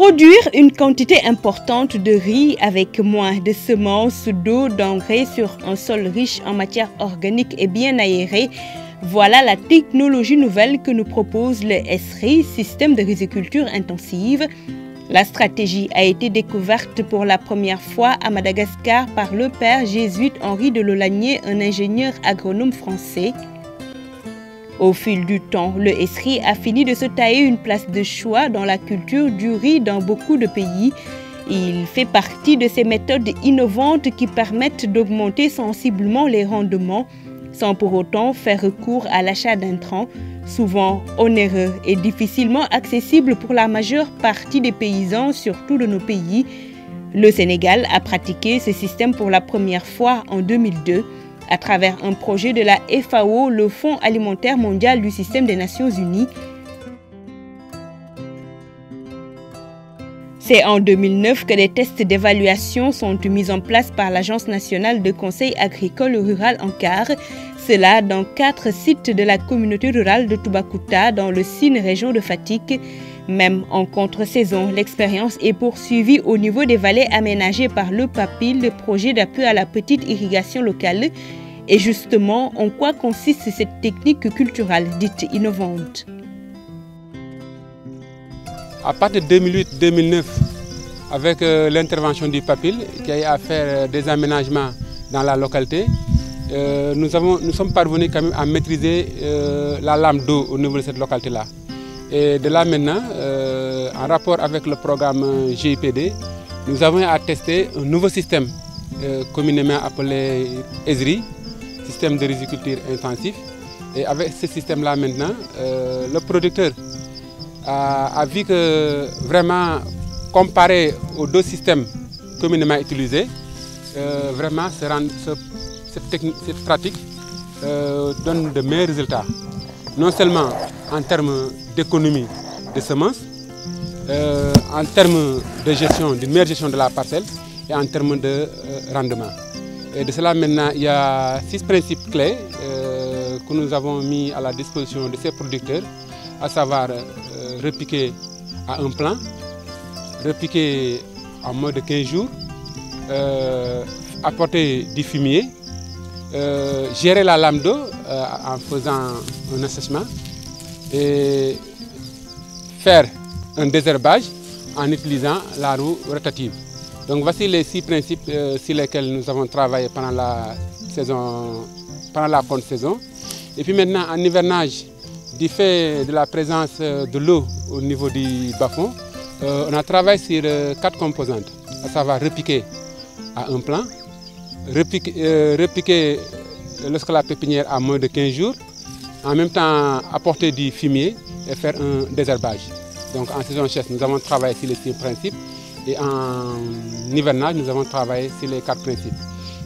Produire une quantité importante de riz avec moins de semences, d'eau, d'engrais sur un sol riche en matière organique et bien aéré, voilà la technologie nouvelle que nous propose le SRI, système de riziculture intensive. La stratégie a été découverte pour la première fois à Madagascar par le père jésuite Henri de Lolagné, un ingénieur agronome français. Au fil du temps, le SRI a fini de se tailler une place de choix dans la culture du riz dans beaucoup de pays. Il fait partie de ces méthodes innovantes qui permettent d'augmenter sensiblement les rendements sans pour autant faire recours à l'achat d'intrants, souvent onéreux et difficilement accessibles pour la majeure partie des paysans, surtout de nos pays. Le Sénégal a pratiqué ce système pour la première fois en 2002 à travers un projet de la FAO, le Fonds alimentaire mondial du système des Nations Unies. C'est en 2009 que des tests d'évaluation sont mis en place par l'Agence nationale de conseil agricole rural ANCAR, cela dans 4 sites de la communauté rurale de Toubacouta dans le Sine région de Fatick. Même en contre-saison, l'expérience est poursuivie au niveau des vallées aménagées par le PAPI, le projet d'appui à la petite irrigation locale. Et justement, en quoi consiste cette technique culturelle dite innovante? À partir de 2008-2009, avec l'intervention du PAPIL, qui a eu à faire des aménagements dans la localité, nous sommes parvenus quand même à maîtriser la lame d'eau au niveau de cette localité-là. Et de là maintenant, en rapport avec le programme GIPD, nous avons attesté un nouveau système communément appelé ESRI, système de riziculture intensif. Et avec ce système-là maintenant, le producteur a vu que vraiment, comparé aux 2 systèmes communément utilisés, vraiment cette pratique donne de meilleurs résultats. Non seulement en termes d'économie de semences, en termes de gestion, d'une meilleure gestion de la parcelle et en termes de rendement. Et de cela maintenant, il y a 6 principes clés que nous avons mis à la disposition de ces producteurs, à savoir repiquer à un plan, repiquer en moins de 15 jours, apporter du fumier, gérer la lame d'eau en faisant un assèchement et faire un désherbage en utilisant la roue rotative. Donc voici les 6 principes sur lesquels nous avons travaillé pendant la contre-saison. Et puis maintenant en hivernage, du fait de la présence de l'eau au niveau du bas-fond, on a travaillé sur 4 composantes, à savoir repiquer à un plan, repiquer lorsque la pépinière a moins de 15 jours, en même temps apporter du fumier et faire un désherbage. Donc en saison sèche, nous avons travaillé sur les 6 principes et en hivernage, nous avons travaillé sur les 4 principes.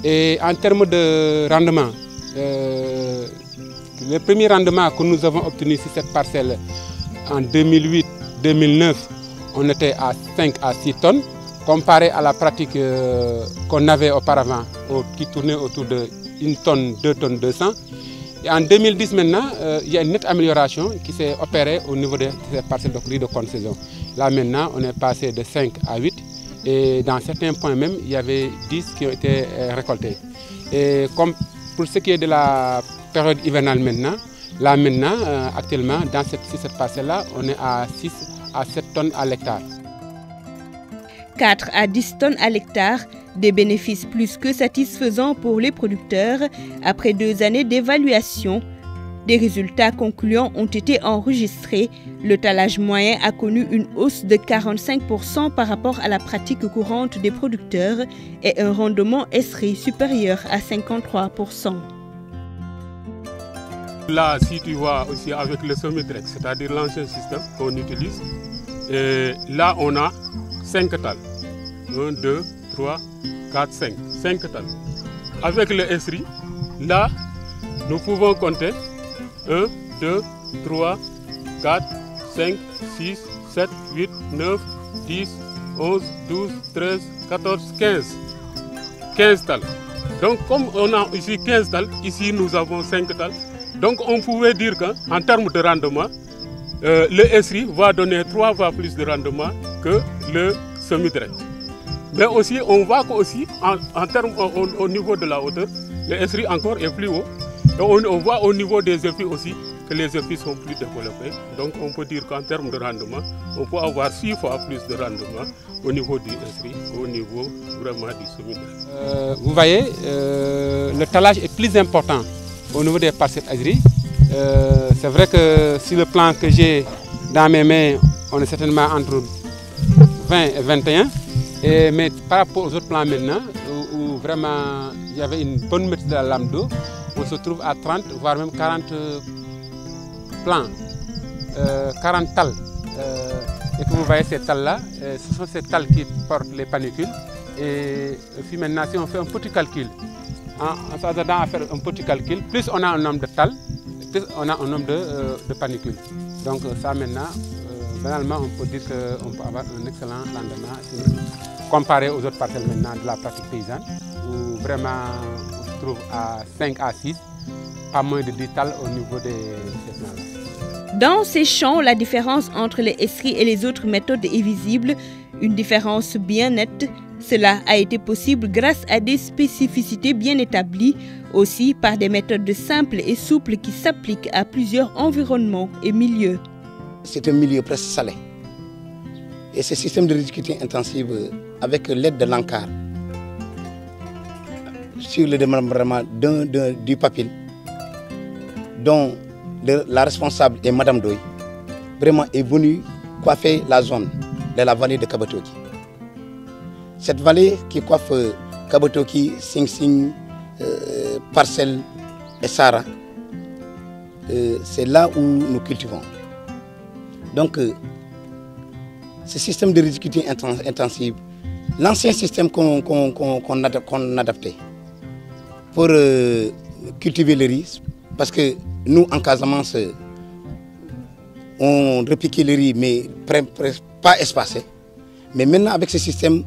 Et en termes de rendement, le premier rendement que nous avons obtenu sur cette parcelle en 2008-2009, on était à 5 à 6 tonnes, comparé à la pratique qu'on avait auparavant, qui tournait autour de 1 tonne, 2 tonnes 200. Et en 2010 maintenant, il y a une nette amélioration qui s'est opérée au niveau de ces parcelles de riz de contre-saison. Là maintenant, on est passé de 5 à 8 et dans certains points même, il y avait 10 qui ont été récoltés. Et comme pour ce qui est de la période hivernale maintenant, là maintenant, actuellement, dans cette parcelle-là, on est à 6 à 7 tonnes à l'hectare. 4 à 10 tonnes à l'hectare, des bénéfices plus que satisfaisants pour les producteurs après 2 années d'évaluation. Des résultats concluants ont été enregistrés. Le talage moyen a connu une hausse de 45% par rapport à la pratique courante des producteurs et un rendement SRI supérieur à 53%. Là, si tu vois aussi avec le Somitrex, c'est-à-dire l'ancien système qu'on utilise, et là on a 5 talles. 1, 2, 3, 4, 5. 5 talles. Avec le SRI, là, nous pouvons compter 1, 2, 3, 4, 5, 6, 7, 8, 9, 10, 11, 12, 13, 14, 15. 15 talles. Donc comme on a ici 15 talles, ici nous avons 5 talles. Donc on pouvait dire qu'en termes de rendement, le esri va donner 3 fois plus de rendement que le semi-direct. Mais aussi, on voit qu'aussi, en termes au niveau de la hauteur, le esri encore est plus haut. Et on voit au niveau des épis aussi que les épis sont plus développés. Donc on peut dire qu'en termes de rendement, on peut avoir 6 fois plus de rendement au niveau du esri qu'au niveau vraiment du semi-direct. Vous voyez, le talage est plus important au niveau des parcelles esri. C'est vrai que sur le plan que j'ai dans mes mains, on est certainement entre 20 et 21. Mais par rapport aux autres plans maintenant, où vraiment il y avait une bonne maîtrise de la lame d'eau, on se trouve à 30, voire même 40 plans, 40 talles. Et que vous voyez ces talles-là, ce sont ces talles qui portent les panicules. Et puis maintenant, si on fait un petit calcul, en s'attendant à faire un petit calcul, plus on a un nombre de talles, plus on a un nombre de panicules. Donc ça maintenant, banalement, on peut dire qu'on peut avoir un excellent rendement comparé aux autres parcelles maintenant de la pratique paysanne, où vraiment on se trouve à 5 à 6, pas moins de 10 talles au niveau de ces plans-là. Dans ces champs, la différence entre les esris et les autres méthodes est visible, une différence bien nette. Cela a été possible grâce à des spécificités bien établies, aussi par des méthodes simples et souples qui s'appliquent à plusieurs environnements et milieux. C'est un milieu presque salé. Et ce système de riziculture intensive, avec l'aide de l'ANCAR, sur le démembrement du papil, dont la responsable est Madame Doy, vraiment est venue coiffer la zone de la vallée de Kabatoki. Cette vallée qui coiffe Kabatoki, Sing Sing, Parcelles et Sara, c'est là où nous cultivons. Donc, ce système de riziculture intensive, l'ancien système qu'on adaptait pour cultiver le riz, parce que nous, en Casamance, on repiquait le riz, mais pas espacé. Mais maintenant, avec ce système,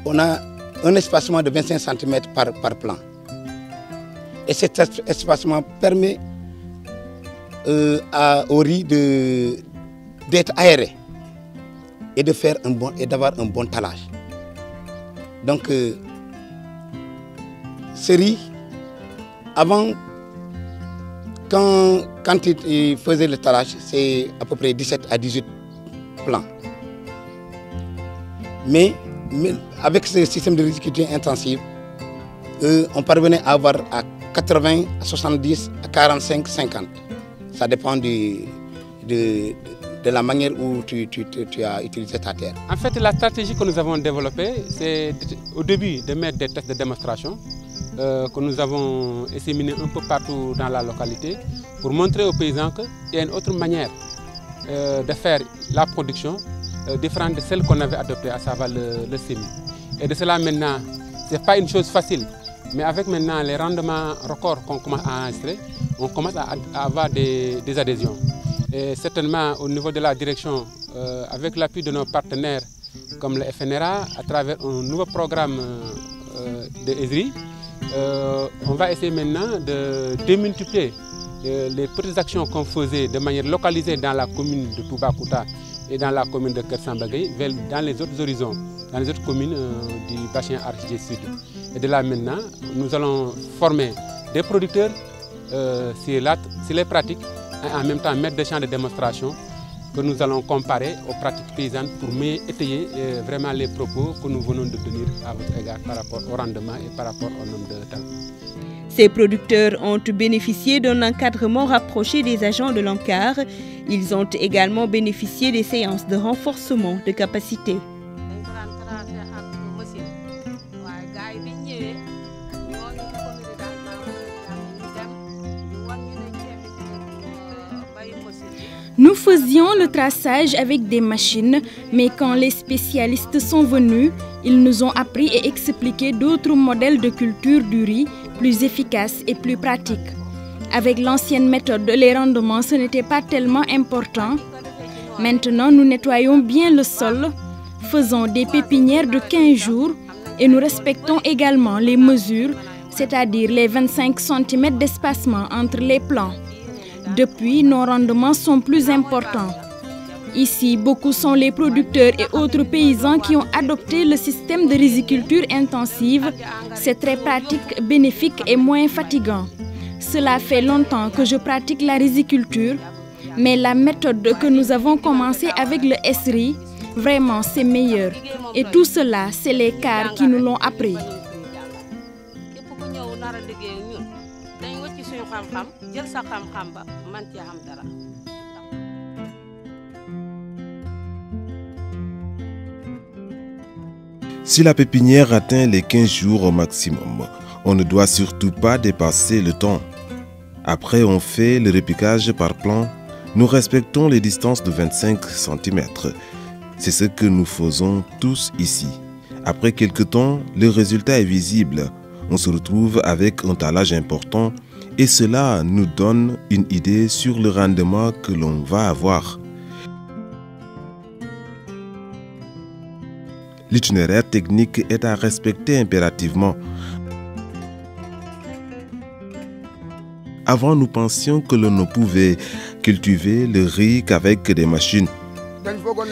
on a un espacement de 25 cm par plan. Et cet espacement permet au riz d'être aéré et d'avoir un bon talage. Donc, ce riz, avant, quand il faisait le talage, c'est à peu près 17 à 18 plants. Mais avec ce système de riziculture intensive, on parvenait à avoir à 80, à 70, à 45, 50. Ça dépend de la manière où tu as utilisé ta terre. En fait, la stratégie que nous avons développée, c'est au début de mettre des tests de démonstration que nous avons disséminés un peu partout dans la localité pour montrer aux paysans qu'il y a une autre manière de faire la production différente de celle qu'on avait adoptée, à savoir le semis. Et de cela maintenant, ce n'est pas une chose facile, mais avec maintenant les rendements records qu'on commence à enregistrer, on commence à avoir des adhésions. Et certainement au niveau de la direction, avec l'appui de nos partenaires comme le FNRA, à travers un nouveau programme de ESRI, on va essayer maintenant de démultiplier les petites actions qu'on faisait de manière localisée dans la commune de Toubacouta et dans la commune de Kersambagay, dans les autres horizons, dans les autres communes du bassin arachidier sud. Et de là maintenant, nous allons former des producteurs sur les pratiques et en même temps mettre des champs de démonstration que nous allons comparer aux pratiques paysannes pour mieux étayer vraiment les propos que nous venons de tenir à votre égard par rapport au rendement et par rapport au nombre de talents. Ces producteurs ont bénéficié d'un encadrement rapproché des agents de l'ANCAR. Ils ont également bénéficié des séances de renforcement de capacité. Nous faisions le traçage avec des machines, mais quand les spécialistes sont venus, ils nous ont appris et expliqué d'autres modèles de culture du riz plus efficaces et plus pratiques. Avec l'ancienne méthode, les rendements, ce n'était pas tellement important. Maintenant, nous nettoyons bien le sol, faisons des pépinières de 15 jours et nous respectons également les mesures, c'est-à-dire les 25 cm d'espacement entre les plants. Depuis, nos rendements sont plus importants. Ici, beaucoup sont les producteurs et autres paysans qui ont adopté le système de riziculture intensive. C'est très pratique, bénéfique et moins fatigant. Cela fait longtemps que je pratique la riziculture, mais la méthode que nous avons commencé avec le SRI, vraiment c'est meilleur. Et tout cela, c'est les CAR qui nous l'ont appris. Si la pépinière atteint les 15 jours au maximum, on ne doit surtout pas dépasser le temps. Après, on fait le repiquage par plan. Nous respectons les distances de 25 cm. C'est ce que nous faisons tous ici. Après quelques temps, le résultat est visible. On se retrouve avec un talage important et cela nous donne une idée sur le rendement que l'on va avoir. L'itinéraire technique est à respecter impérativement. Avant, nous pensions que l'on ne pouvait cultiver le riz qu'avec des machines.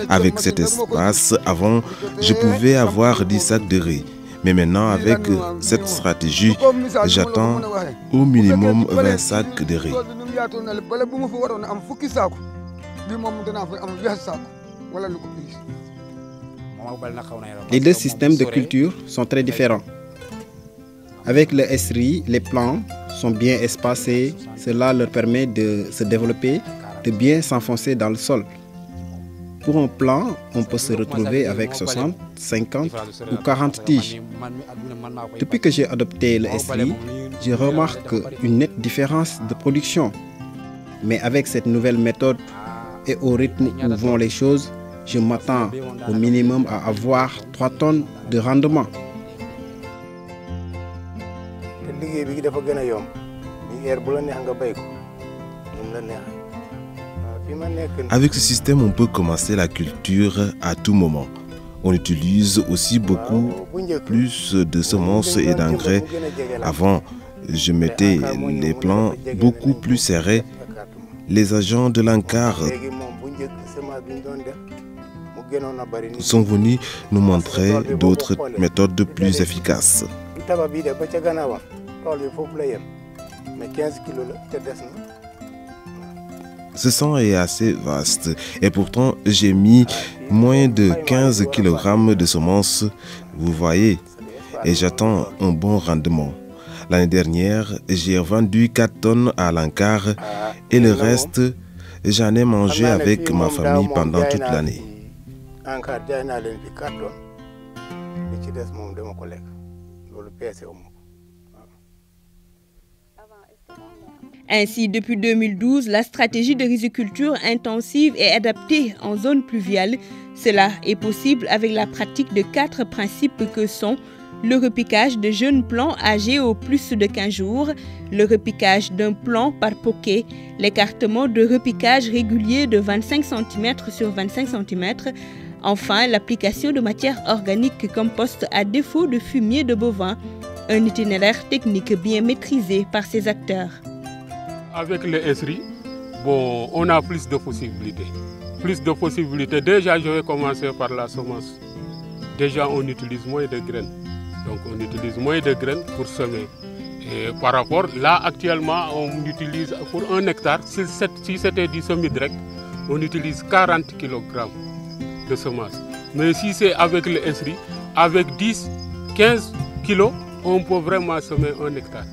Avec cet espace, avant, je pouvais avoir 10 sacs de riz. Mais maintenant, avec cette stratégie, j'attends au minimum 20 sacs de riz. Les deux systèmes de culture sont très différents. Avec le SRI, les plants sont bien espacés. Cela leur permet de se développer, de bien s'enfoncer dans le sol. Pour un plant, on peut se retrouver avec 60, 50 ou 40 tiges. Depuis que j'ai adopté le SRI, je remarque une nette différence de production. Mais avec cette nouvelle méthode et au rythme où vont les choses, je m'attends au minimum à avoir 3 tonnes de rendement. Avec ce système, on peut commencer la culture à tout moment. On utilise aussi beaucoup plus de semences et d'engrais. Avant, je mettais les plants beaucoup plus serrés. Les agents de l'ANCAR sont venus nous montrer d'autres méthodes plus efficaces. Ce champ est assez vaste et pourtant j'ai mis moins de 15 kg de semences, vous voyez, et j'attends un bon rendement. L'année dernière, j'ai vendu 4 tonnes à l'ANCAR et le reste, j'en ai mangé avec ma famille pendant toute l'année. Ainsi, depuis 2012, la stratégie de riziculture intensive est adaptée en zone pluviale. Cela est possible avec la pratique de 4 principes que sont le repiquage de jeunes plants âgés au plus de 15 jours, le repiquage d'un plant par poquet, l'écartement de repiquage régulier de 25 cm sur 25 cm, enfin l'application de matière organique compost à défaut de fumier de bovin, un itinéraire technique bien maîtrisé par ses acteurs. Avec le SRI, bon, on a plus de possibilités. Déjà, je vais commencer par la semence. Déjà, on utilise moins de graines. Donc, on utilise moins de graines pour semer. Et par rapport, là, actuellement, on utilise pour 1 hectare, si c'était du semi direct, on utilise 40 kg de semences. Mais si c'est avec le SRI, avec 10, 15 kg, on peut vraiment semer 1 hectare.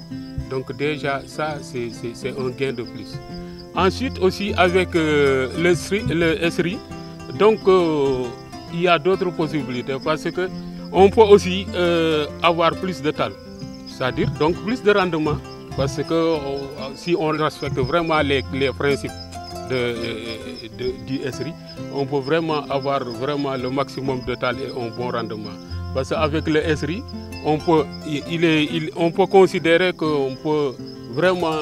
Donc déjà, ça, c'est un gain de plus. Ensuite, aussi avec le SRI, donc il y a d'autres possibilités parce qu'on peut aussi avoir plus de tal, c'est-à-dire donc plus de rendement. Parce que si on respecte vraiment les principes du SRI, on peut vraiment avoir vraiment le maximum de tal et un bon rendement. Parce qu'avec le SRI, on peut considérer qu'on peut vraiment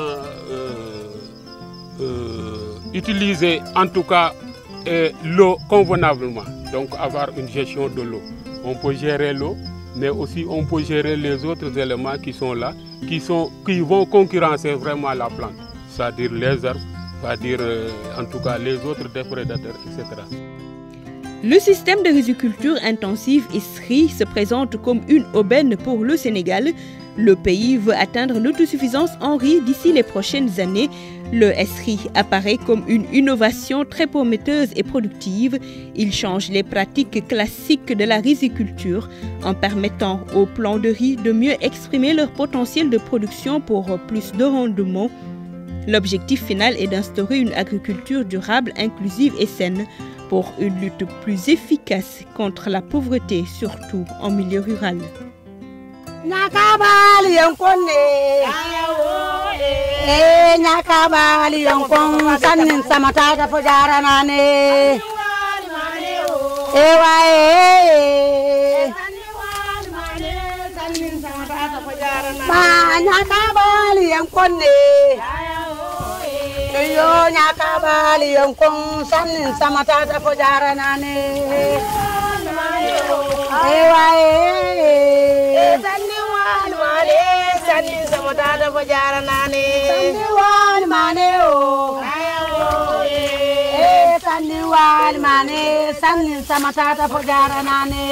utiliser en tout cas l'eau convenablement, donc avoir une gestion de l'eau. On peut gérer l'eau, mais aussi on peut gérer les autres éléments qui sont là, qui vont concurrencer vraiment la plante, c'est-à-dire les herbes, c'est-à-dire en tout cas les autres déprédateurs, etc. Le système de riziculture intensive ISRI se présente comme une aubaine pour le Sénégal. Le pays veut atteindre l'autosuffisance en riz d'ici les prochaines années. Le SRI apparaît comme une innovation très prometteuse et productive. Il change les pratiques classiques de la riziculture en permettant aux plants de riz de mieux exprimer leur potentiel de production pour plus de rendement. L'objectif final est d'instaurer une agriculture durable, inclusive et saine pour une lutte plus efficace contre la pauvreté, surtout en milieu rural. Nyakabali yonkone, nyakabali yonkon sanin samata da fujara nane, ma nyakabali yonkone, yo nyakabali yonkon sanin samata da fujara nane, Sani samata fujara nane. Sani wal mane o. Sani wal mane. Sani samata fujara nane.